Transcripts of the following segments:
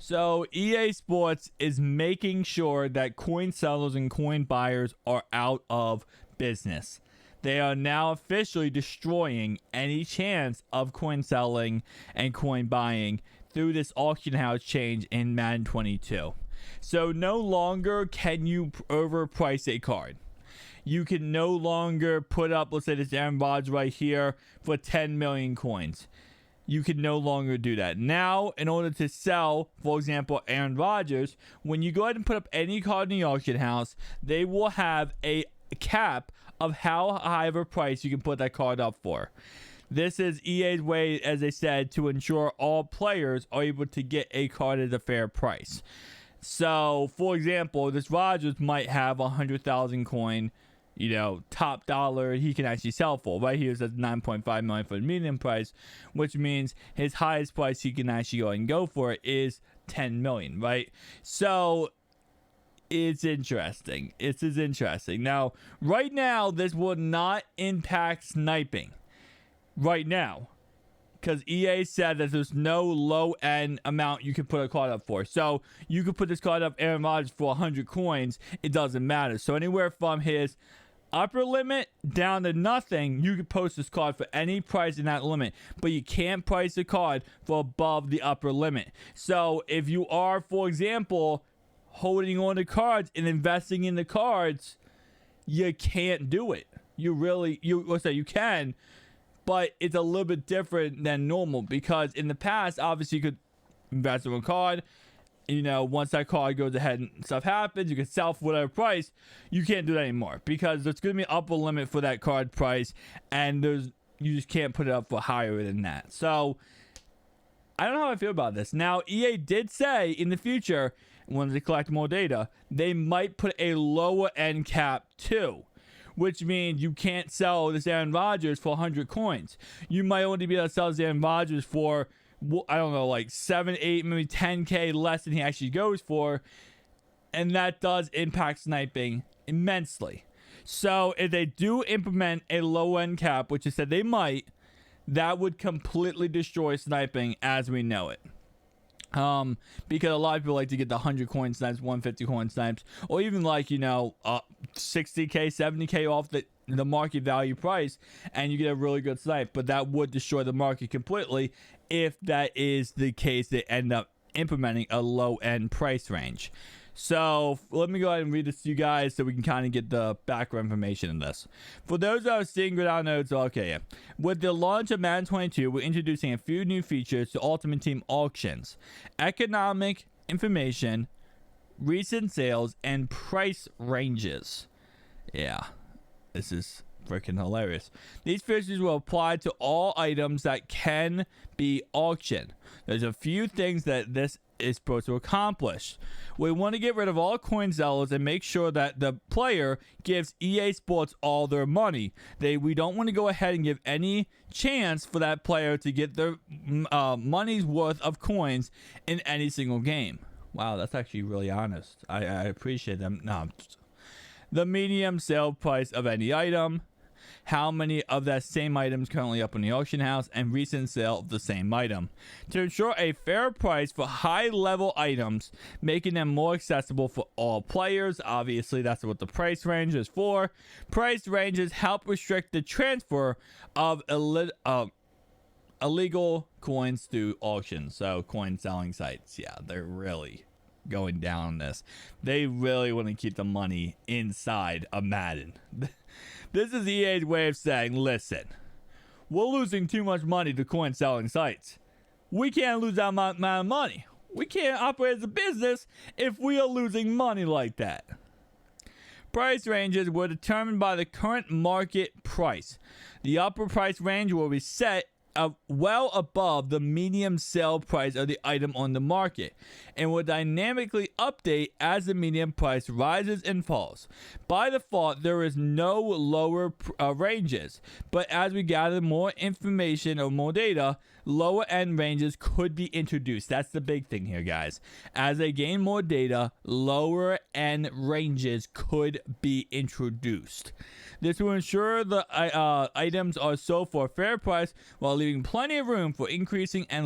So EA Sports is making sure that coin sellers and coin buyers are out of business. They are now officially destroying any chance of coin selling and coin buying through this auction house change in Madden 22. So no longer can you overprice a card. You can no longer put up, let's say this Aaron Rodgers right here for 10 million coins. You can no longer do that. Now, in order to sell, for example, Aaron Rodgers, when you go ahead and put up any card in the auction house, they will have a cap of how high of a price you can put that card up for. This is EA's way, as I said, to ensure all players are able to get a card at a fair price. So, for example, this Rodgers might have 100,000 coin, top dollar he can actually sell for. Right here it says 9.5 million for the medium price, which means his highest price he can actually go ahead and go for is 10 million, right? So it's interesting. It is interesting. Now, right now, this will not impact sniping. Right now. Because EA said that there's no low-end amount you can put a card up for. So you could put this card up, Aaron Rodgers, for 100 coins. It doesn't matter. So anywhere from his upper limit down to nothing, you could post this card for any price in that limit. But you can't price the card for above the upper limit. So if you are, for example, holding on to cards and investing in the cards, you can't do it. You can, but it's a little bit different than normal, because in the past, obviously, you could invest in a card. Once that card goes ahead and stuff happens, you can sell for whatever price. You can't do that anymore, because there's going to be an upper limit for that card price, and you just can't put it up for higher than that. So I don't know how I feel about this. Now, EA did say in the future, when they collect more data, they might put a lower end cap too, which means you can't sell this Aaron Rodgers for 100 coins. You might only be able to sell this Aaron Rodgers for, I don't know, like 7, 8, maybe 10K less than he actually goes for. And that does impact sniping immensely. So if they do implement a low end cap, which I said they might, that would completely destroy sniping as we know it. Because a lot of people like to get the 100 coin snipes, 150 coin snipes, or even 60K, 70K off the market value price, and you get a really good snipe. But that would destroy the market completely if that is the case. They end up implementing a low end price range. So let me go ahead and read this to you guys so we can kind of get the background information in this. For those that are seeing without notes, okay, yeah. With the launch of Madden 22, we're introducing a few new features to Ultimate Team auctions: economic information, recent sales, and price ranges. Yeah, this is freaking hilarious. These features will apply to all items that can be auctioned. There's a few things that this is supposed to accomplish. We want to get rid of all coin sellers and make sure that the player gives EA Sports all their money. We don't want to go ahead and give any chance for that player to get their money's worth of coins in any single game. Wow, that's actually really honest. I appreciate them. The medium sale price of any item, how many of that same items currently up in the auction house, and recent sale of the same item. To ensure a fair price for high-level items, making them more accessible for all players. Obviously, that's what the price range is for. Price ranges help restrict the transfer of illegal coins through auctions. So, coin selling sites, yeah, they're really going down on this. They really want to keep the money inside of Madden. This is EA's way of saying, listen, we're losing too much money to coin selling sites. We can't lose that amount of money. We can't operate as a business if we are losing money like that. Price ranges were determined by the current market price. The upper price range will be set well above the medium sale price of the item on the market, and will dynamically update as the medium price rises and falls. By default, there is no lower ranges, but as we gather more information or more data, lower end ranges could be introduced. That's the big thing here, guys. As they gain more data, lower end ranges could be introduced. This will ensure the items are sold for a fair price while leaving plenty of room for increasing and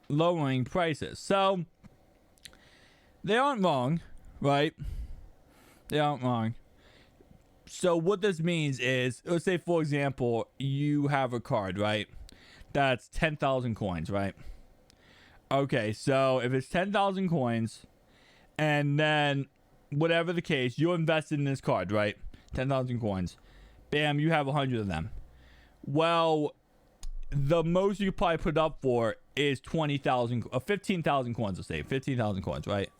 lowering prices. So They aren't wrong, right? They aren't wrong. So what this means is, let's say, for example, you have a card, right? That's 10,000 coins, right? Okay, so if it's 10,000 coins, and then whatever the case, you invested in this card, right? 10,000 coins. Bam, you have 100 of them. Well, the most you could probably put up for is 20,000, 15,000 coins, let's say. 15,000 coins, right?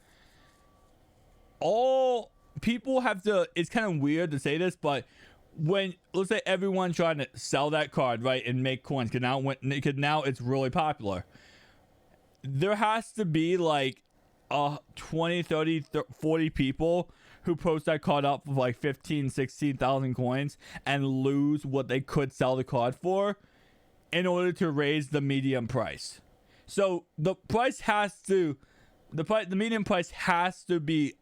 All people have to, it's kind of weird to say this, but when, let's say everyone's trying to sell that card, right, and make coins, because now it's really popular. There has to be like 20, 30, 40 people who post that card up for like 15, 16,000 coins and lose what they could sell the card for in order to raise the medium price. So the price has to, the medium price has to be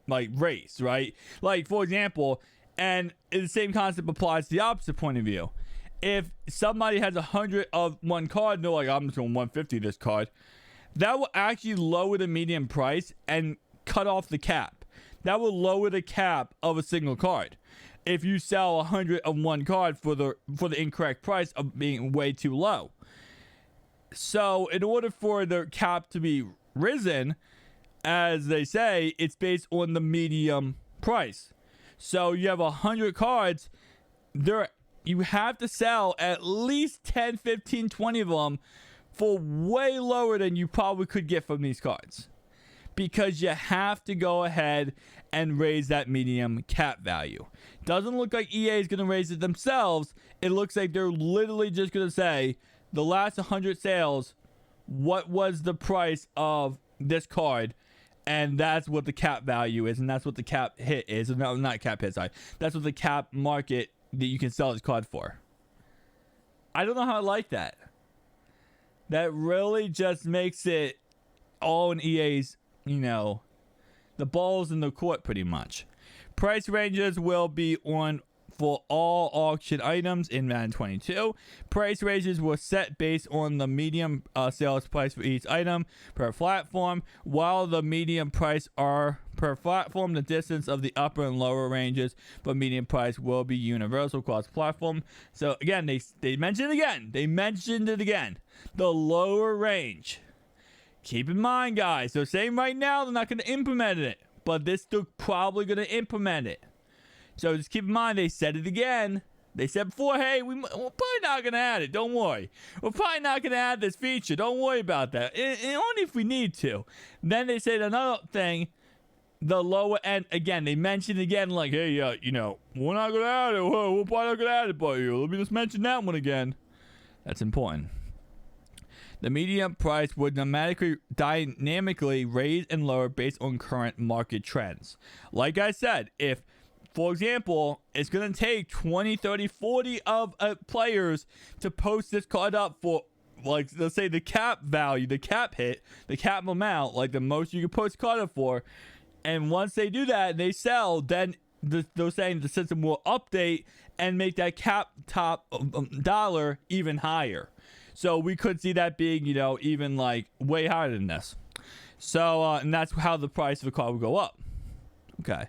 like raised, right? Like, for example, and the same concept applies to the opposite point of view. If somebody has 100 of one card, and they're like, I'm just going 150 this card, that will actually lower the median price and cut off the cap. That will lower the cap of a single card. If you sell 100 of one card for the incorrect price of being way too low. So in order for the cap to be risen, as they say, it's based on the medium price. So you have 100 cards, you have to sell at least 10, 15, 20 of them for way lower than you probably could get from these cards. Because you have to go ahead and raise that medium cap value. Doesn't look like EA is going to raise it themselves. It looks like they're literally just going to say, the last 100 sales, what was the price of this card? And that's what the cap value is, and that's what the cap hit is. No, not cap hit, sorry. That's what the cap market that you can sell this card for. I don't know how I like that. That really just makes it all in EA's, the balls in the court pretty much. Price ranges will be on for all auction items in Madden 22. Price ranges were set based on the medium sales price for each item per platform, while the medium price are per platform. The distance of the upper and lower ranges for medium price will be universal across platform. So again, they mentioned it again. They mentioned it again. The lower range. Keep in mind, guys, they're saying right now they're not going to implement it, but they're probably going to implement it. So just keep in mind, they said it again. They said before, hey, we're probably not going to add it. Don't worry. We're probably not going to add this feature. Don't worry about that. And only if we need to. Then they said another thing, the lower end. Again, they mentioned again, like, hey, we're not going to add it. We're probably not going to add it, but let me just mention that one again. That's important. The medium price would dynamically raise and lower based on current market trends. Like I said, if, for example, it's going to take 20, 30, 40 of players to post this card up for, like, let's say the cap value, the cap hit, the cap amount, like the most you can post a card up for. And once they do that, they sell, then they're saying the system will update and make that cap top dollar even higher. So we could see that being, even like way higher than this. So, and that's how the price of the card will go up. Okay.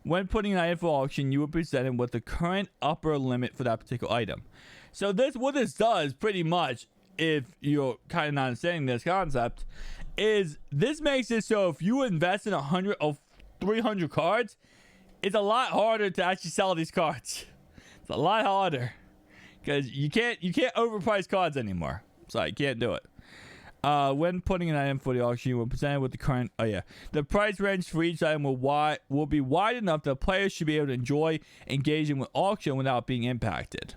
When putting an item for auction, you will be presented with the current upper limit for that particular item. So what this does pretty much, if you're kind of not understanding this concept, is this makes it so if you invest in 100 or 300 cards, it's a lot harder to actually sell these cards. It's a lot harder. Because you can't overprice cards anymore. Sorry, you can't do it. When putting an item for the auction, you will present with the current. The price range for each item will be wide enough that players should be able to enjoy engaging with auction without being impacted.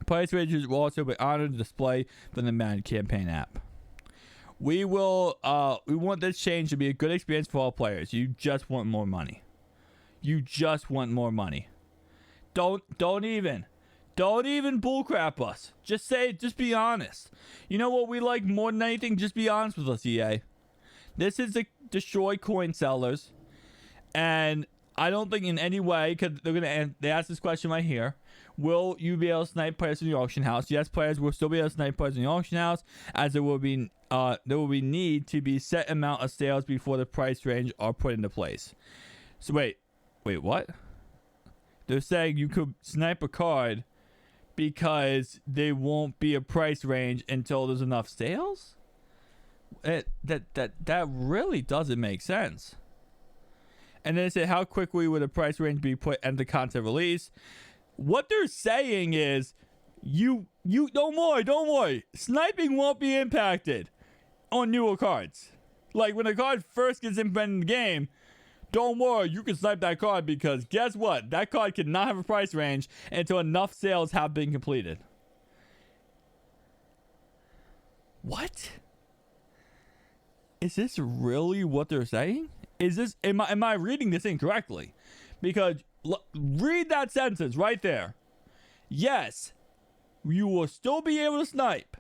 Price ranges will also be honored to display from the Madden campaign app. We want this change to be a good experience for all players. You just want more money. You just want more money. Don't even bullcrap us. Just be honest. You know what we like more than anything? Just be honest with us, EA. This is to destroy coin sellers. And I don't think in any way, because they asked this question right here. will you be able to snipe players in the auction house? Yes, players will still be able to snipe players in the auction house, as there will be need to be set amount of sales before the price range are put into place. So wait, what? They're saying you could snipe a card because there won't be a price range until there's enough sales? That really doesn't make sense. And then they say, how quickly would a price range be put into content release? What they're saying is, you don't worry. Sniping won't be impacted on newer cards. Like when a card first gets implemented in the game, don't worry, you can snipe that card because guess what? That card cannot have a price range until enough sales have been completed. What? Is this really what they're saying? Am I reading this incorrectly? Because read that sentence right there. Yes, you will still be able to snipe.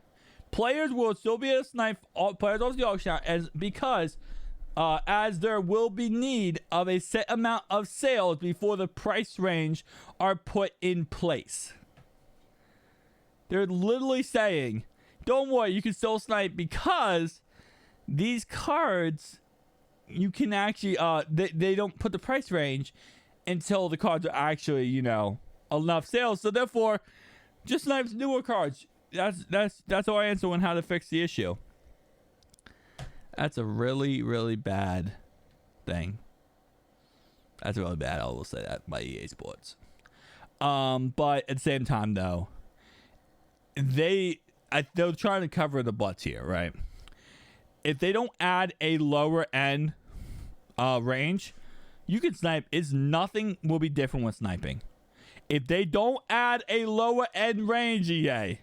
Players will still be able to snipe players off the auction house because as there will be need of a set amount of sales before the price range are put in place. They're literally saying, don't worry, you can still snipe because these cards, you can actually, they don't put the price range until the cards are actually, enough sales. So therefore, just snipe newer cards. That's our answer on how to fix the issue. That's a really, really bad thing. That's really bad. I will say that by EA Sports. But at the same time, though, they're trying to cover the butts here, right? If they don't add a lower end range, you can snipe. Nothing will be different with sniping. If they don't add a lower end range, EA,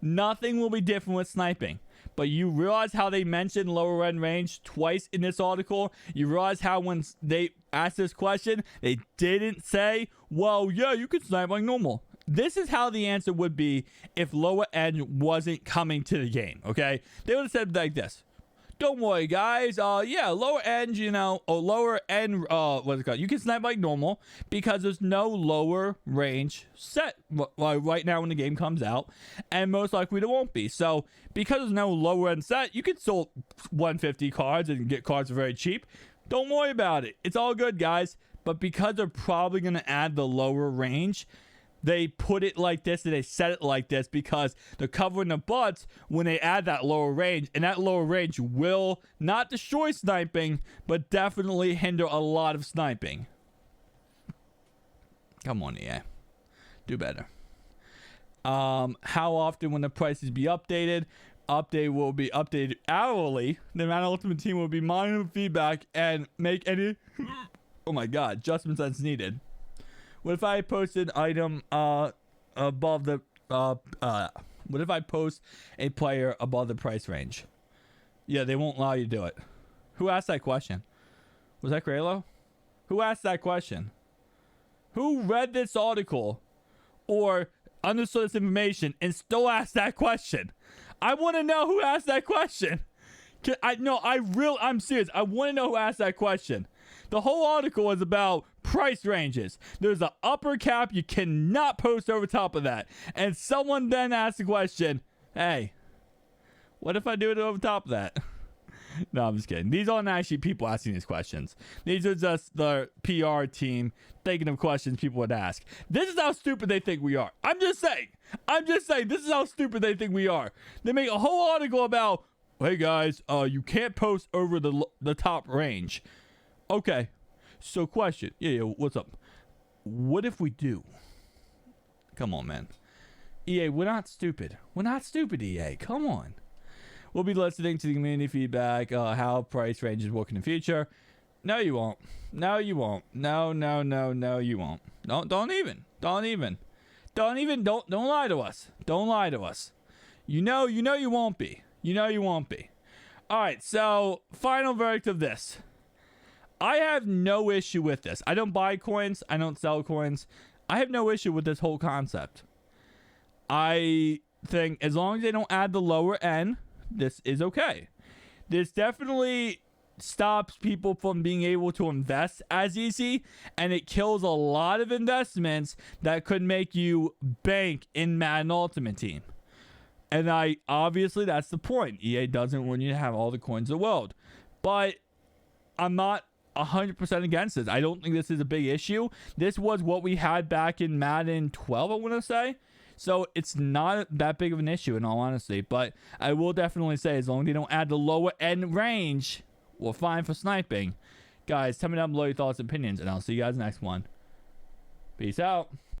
nothing will be different with sniping. But you realize how they mentioned lower end range twice in this article? You realize how when they asked this question, they didn't say, well, yeah, you can snipe like normal. This is how the answer would be if lower end wasn't coming to the game, okay? They would have said like this. Don't worry, guys. Yeah, lower end, or lower end, what's it called? You can snipe like normal because there's no lower range set right now when the game comes out, and most likely there won't be. So, because there's no lower end set, you can still 150 cards and get cards for very cheap. Don't worry about it. It's all good, guys. But because they're probably going to add the lower range, they put it like this and they set it like this because they're covering the butts when they add that lower range. And that lower range will not destroy sniping, but definitely hinder a lot of sniping. Come on, EA. Do better. How often will the prices be updated? Update will be updated hourly. The Madden Ultimate Team will be monitoring feedback and make any oh my god, adjustments as needed. What if I post an item above the what if I post a player above the price range? Yeah, they won't allow you to do it. Who asked that question? Was that Graylo? Who asked that question? Who read this article or understood this information and still asked that question? I want to know who asked that question. I'm serious. I want to know who asked that question. The whole article is about price ranges. There's an upper cap. You cannot post over top of that. And someone then asked the question, hey, what if I do it over top of that? No, I'm just kidding. These aren't actually people asking these questions. These are just the PR team thinking of questions people would ask. This is how stupid they think we are. I'm just saying. This is how stupid they think we are. They make a whole article about, hey guys, you can't post over the top range. Okay. So question. Yeah, what's up? What if we do? Come on, man. EA, we're not stupid. We're not stupid, EA. Come on. We'll be listening to the community feedback, how price ranges work in the future. No, you won't. No, you won't. No, you won't. Don't even lie to us. Don't lie to us. You know you won't be. All right, so final verdict of this. I have no issue with this. I don't buy coins. I don't sell coins. I have no issue with this whole concept. I think as long as they don't add the lower end, this is okay. There's definitely stops people from being able to invest as easy, and it kills a lot of investments that could make you bank in Madden Ultimate Team. And obviously that's the point. EA doesn't want you to have all the coins in the world. But I'm not 100% against this. I don't think this is a big issue. This was what we had back in Madden 12, I want to say. So it's not that big of an issue in all honesty. But I will definitely say, as long as they don't add the lower end range, we're fine for sniping. Guys, tell me down below your thoughts and opinions, and I'll see you guys next one. Peace out.